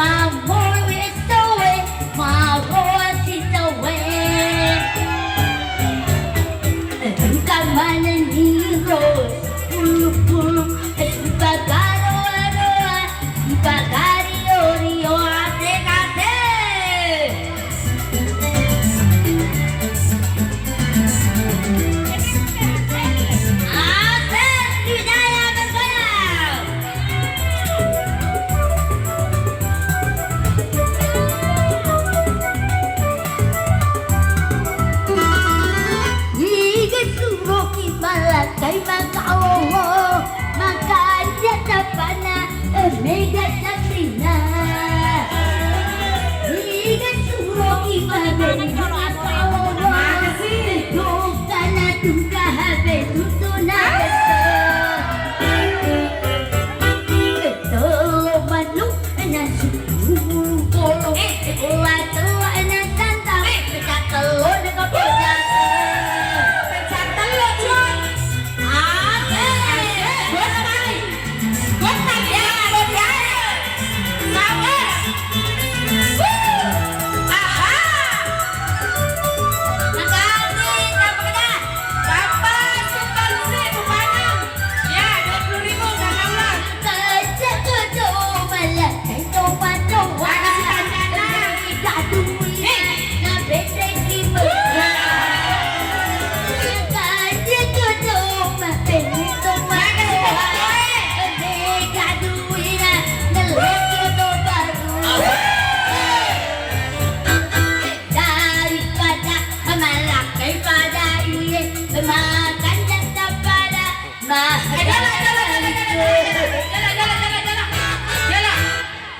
my boy is away, my boy is away. Kamanan heroes, puluk-puluk, bagaro-aro, bagari-orio, ate-ate. Ate, Hidayah bergoyang. Kay magkaawo, makadya pa na, mega sakrina. Higat suro ibabay, makaawo, doon ka na tungkahabe, tuto na ito manok na siguro, wato na tanda, kakalo na kapaga.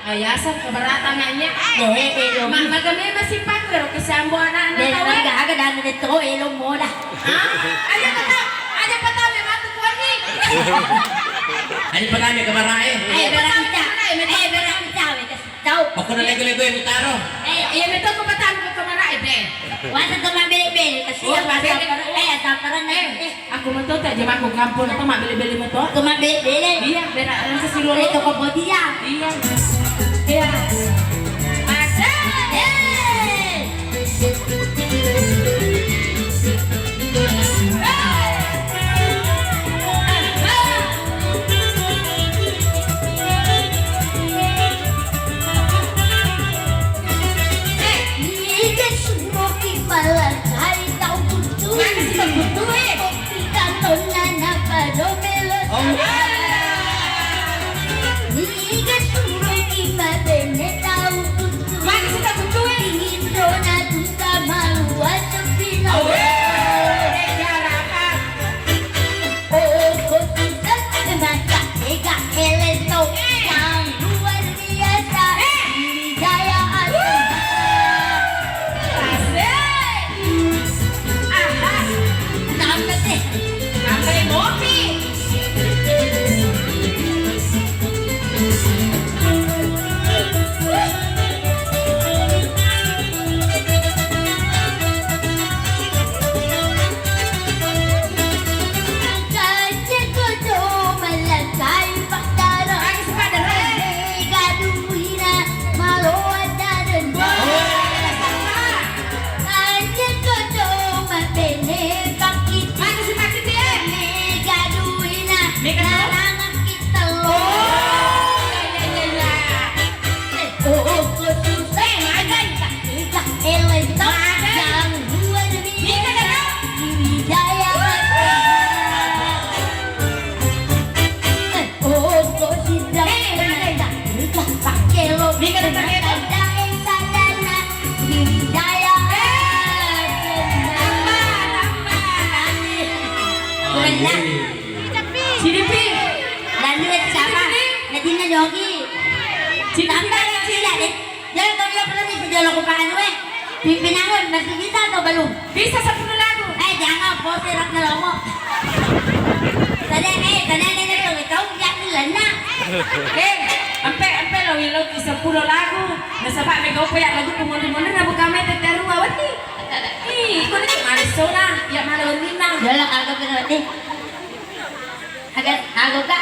Ayasan keberatan nanya. Magami masipag pero kasambo anak Dahil tahu. nagkakaga dami nito, ilong mo na. Ada pa tahu memang tu kuani. Ano pa kami kamarae? Ay, berang kita. Ay, berang kita. Tahu. Ako na lego-lego yung taro. Iya betul kebetulan ke kamera ibe. Wasa ka mabili-bili. Kasi Oh, yung wasa mabili. ka rin. Ay, asaparan na. Aku mentu tak jam aku kampung atau mak beli-beli moto. Kumabili-bili. Iya, berak orang sesilur. Ito ko po diya. Iya. Iya. Masa. Sinipi. Lalu siapa? Nadina Yogi. Tambah yang sila deh. Jangan kau bilang pernah bisa jalan kupakan gue. Pimpinangan masih bisa atau belum? Bisa 10 lagu. Jangan poserak na lomo. Tadi lo kau jangan lena. Ampe lo ilog 10 lagu. Nasaba may kau payak lagu kumundu-mundu na buka may teteru awat ni. Iko na manis na. Ya malawin na. Jalan agak berarti. Agak ka.